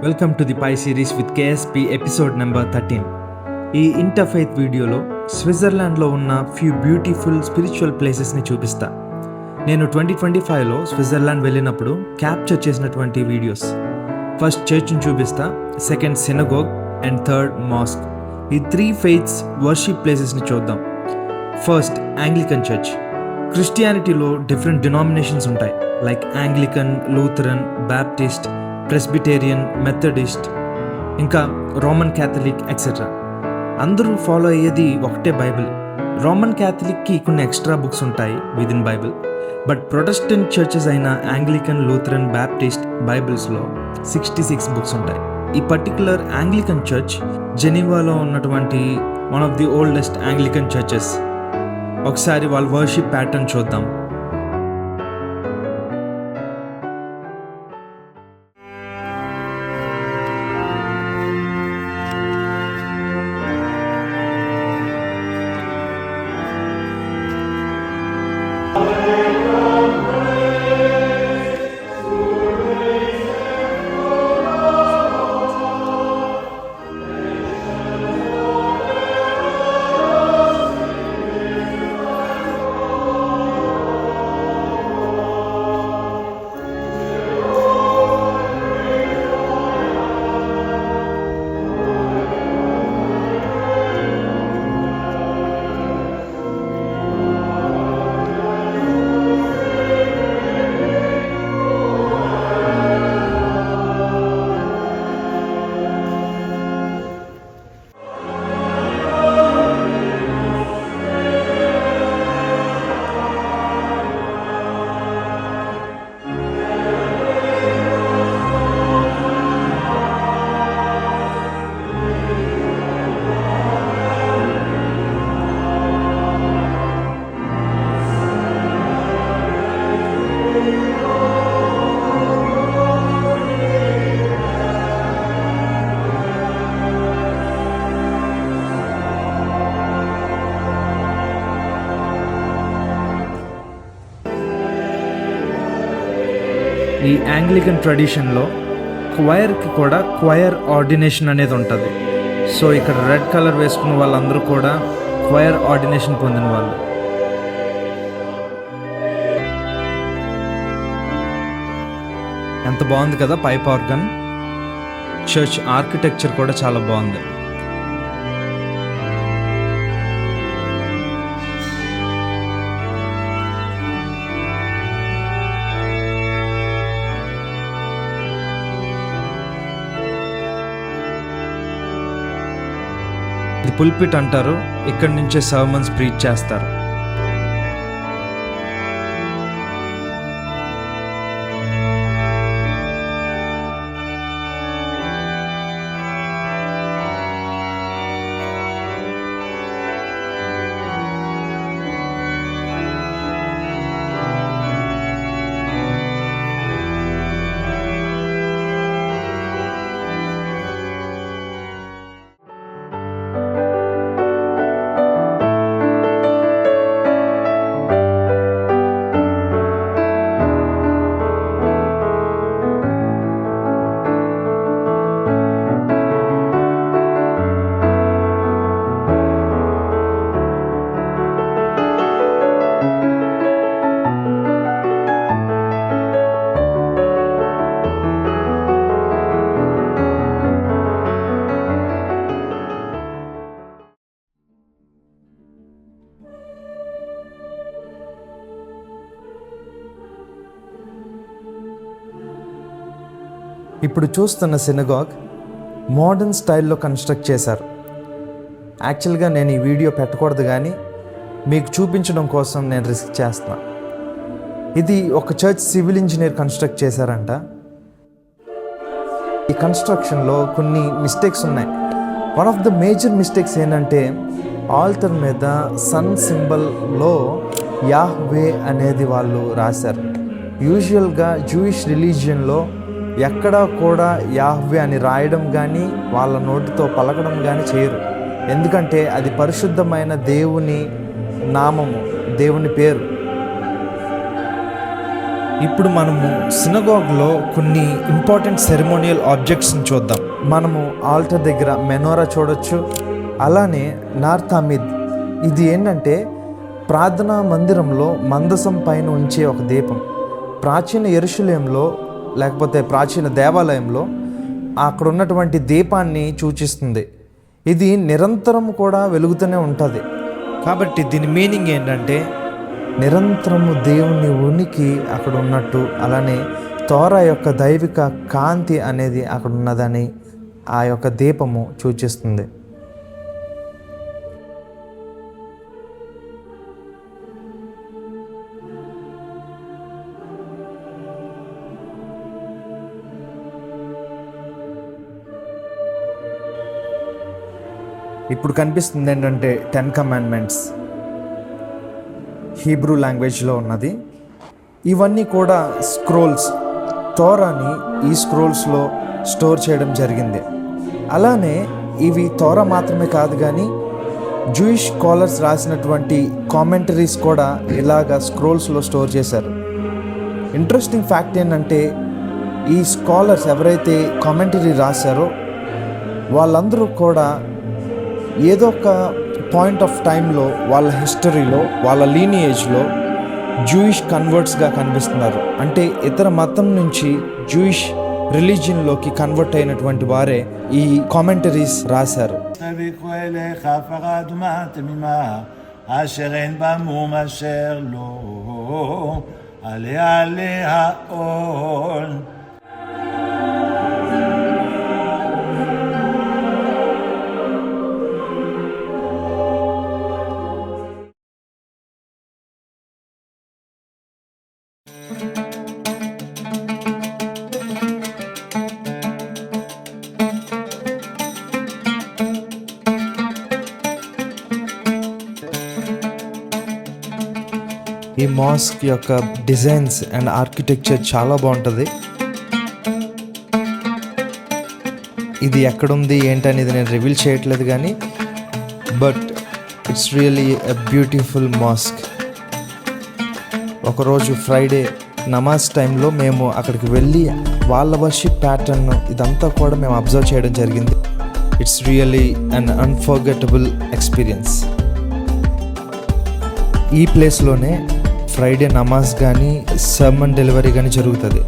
Welcome to the Pi series with KSP episode number 13. ఈ interfaith వీడియోలో స్విట్జర్లాండ్లో ఉన్న few beautiful spiritual ప్లేసెస్ని చూపిస్తా. నేను 2025లో స్విట్జర్లాండ్ వెళ్ళినప్పుడు క్యాప్చర్ చేసినటువంటి వీడియోస్. ఫస్ట్ చర్చ్ని చూపిస్తా, second synagogue and third mosque. ఈ 3 ఫెయిత్స్ వర్షిప్ ప్లేసెస్ని చూద్దాం. First Anglican church. క్రిస్టియానిటీలో డిఫరెంట్ డినామినేషన్స్ ఉంటాయి, like Anglican, Lutheran, Baptist, Presbyterian, Methodist, ఇంకా రోమన్ క్యాథలిక్ ఎక్సెట్రా. అందరూ ఫాలో అయ్యేది ఒకటే బైబిల్. రోమన్ క్యాథలిక్కి కొన్ని ఎక్స్ట్రా బుక్స్ ఉంటాయి with in Bible, but Protestant churches అయిన యాంగ్లికన్, లూథరన్, బ్యాప్టిస్ట్ బైబిల్స్లో 66 బుక్స్ ఉంటాయి. ఈ పర్టికులర్ యాంగ్లికన్ చర్చ్ జెనీవాలో ఉన్నటువంటి one of the oldest Anglican churches. ఒకసారి వాళ్ళ వర్షిప్ ప్యాటర్న్ చూద్దాం. ఈ యాంగ్లికన్ ట్రెడిషన్లో క్వైర్కి కూడా క్వైర్ ఆర్డినేషన్ అనేది ఉంటుంది. సో ఇక్కడ రెడ్ కలర్ వేసుకున్న వాళ్ళందరూ కూడా క్వైర్ ఆర్డినేషన్ పొందిన వాళ్ళు. ఎంత బాగుంది కదా పైప్ ఆర్గన్. చర్చ్ ఆర్కిటెక్చర్ కూడా చాలా బాగుంది. ఇది పుల్పిట్ అంటారు. ఇక్కడి నుంచే సర్మన్స్ ప్రీచ్ చేస్తారు. ఇప్పుడు చూస్తున్న సినగాగ్ మోడర్న్ స్టైల్లో కన్స్ట్రక్ట్ చేశారు. యాక్చువల్గా నేను ఈ వీడియో పెట్టకూడదు, కానీ మీకు చూపించడం కోసం నేను రిస్క్ చేస్తున్నాను. ఇది ఒక చర్చ్ సివిల్ ఇంజనీర్ కన్స్ట్రక్ట్ చేశారంట. ఈ కన్స్ట్రక్షన్లో కొన్ని మిస్టేక్స్ ఉన్నాయి. One of the major mistakes ఏంటంటే ఆల్టర్ మీద సన్ సింబల్లో యాహ్వే అనేది వాళ్ళు రాశారు. యూజువల్గా జూయిష్ రిలీజియన్లో ఎక్కడా కూడా యాహ్వే అని రాయడం కానీ వాళ్ళ నోటితో పలకడం కానీ చేయరు. ఎందుకంటే అది పరిశుద్ధమైన దేవుని నామము, దేవుని పేరు. ఇప్పుడు మనము సినగాగ్లో కొన్ని ఇంపార్టెంట్ సెరిమోనియల్ ఆబ్జెక్ట్స్ని చూద్దాం. మనము ఆల్టర్ దగ్గర మెనోరా చూడొచ్చు, అలానే నార్త్ హమీద్. ఇది ఏంటంటే ప్రార్థనా మందిరంలో మందసం పైన ఉంచే ఒక దీపం. ప్రాచీన యెరూషలేంలో లేకపోతే ప్రాచీన దేవాలయంలో అక్కడ ఉన్నటువంటి దీపాన్ని సూచిస్తుంది. ఇది నిరంతరం కూడా వెలుగుతూనే ఉంటుంది. కాబట్టి దీని మీనింగ్ ఏంటంటే నిరంతరము దేవుని ఉనికి అక్కడ ఉన్నట్టు, అలానే తోరా యొక్క దైవిక కాంతి అనేది అక్కడ ఉన్నదని ఆ యొక్క దీపము సూచిస్తుంది. ఇప్పుడు కనిపిస్తుంది ఏంటంటే 10 కమాండ్మెంట్స్, హీబ్రూ లాంగ్వేజ్లో ఉన్నది. ఇవన్నీ కూడా స్క్రోల్స్, తోరాని ఈ స్క్రోల్స్లో స్టోర్ చేయడం జరిగింది. అలానే ఇవి తోరా మాత్రమే కాదు కానీ జూయిష్ స్కాలర్స్ రాసినటువంటి కామెంటరీస్ కూడా ఇలాగా స్క్రోల్స్లో స్టోర్ చేశారు. ఇంట్రెస్టింగ్ ఫ్యాక్ట్ ఏంటంటే ఈ స్కాలర్స్ ఎవరైతే కామెంటరీ రాశారో వాళ్ళందరూ కూడా ఏదో ఒక పాయింట్ ఆఫ్ టైంలో వాళ్ళ హిస్టరీలో వాళ్ళ లీనియేజ్లో జూయిష్ కన్వర్ట్స్గా కనిపిస్తున్నారు. అంటే ఇతర మతం నుంచి జూయిష్ రిలీజియన్లోకి కన్వర్ట్ అయినటువంటి వారే ఈ కామెంటరీస్ రాశారు. ఈ మాస్క్ యొక్క డిజైన్స్ అండ్ ఆర్కిటెక్చర్ చాలా బాగుంటుంది. ఇది ఎక్కడుంది ఏంటనేది నేను రివీల్ చేయట్లేదు కానీ but it's really a beautiful mask. ఒకరోజు ఫ్రైడే నమాజ్ టైంలో మేము అక్కడికి వెళ్ళి వాళ్ళ వర్షిప్ ప్యాటర్న్ ఇదంతా కూడా మేము అబ్జర్వ్ చేయడం జరిగింది. It's really an unforgettable experience. ఈ ప్లేస్లోనే ఫ్రైడే నమాజ్ కానీ సర్మన్ డెలివరీ కానీ జరుగుతుంది.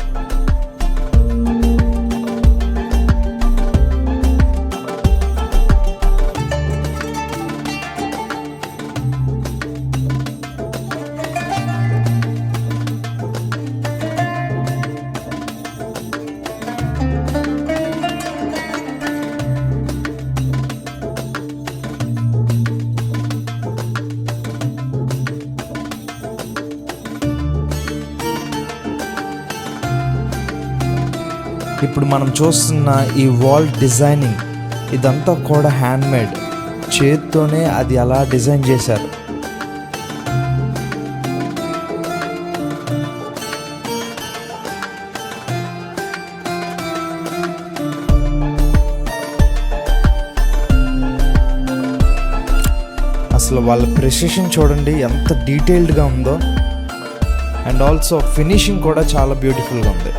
ఇప్పుడు మనం చూస్తున్న ఈ వాల్ డిజైనింగ్ ఇదంతా కూడా హ్యాండ్మేడ్, చేత్తోనే అది అలా డిజైన్ చేశారు. అసలు వాళ్ళ ప్రెసిషన్ చూడండి ఎంత డీటెయిల్డ్గా ఉందో, అండ్ ఆల్సో ఫినిషింగ్ కూడా చాలా బ్యూటిఫుల్గా ఉంది.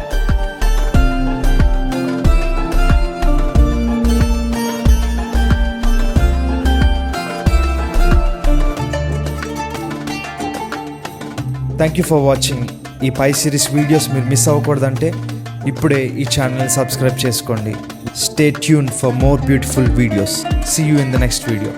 Thank you for watching. ఈ పై సిరీస్ వీడియోస్ మీరు మిస్ అవ్వకూడదంటే ఇప్పుడే ఈ ఛానల్ సబ్స్క్రైబ్ చేసుకోండి. Stay tuned for more beautiful videos. See you in the next video.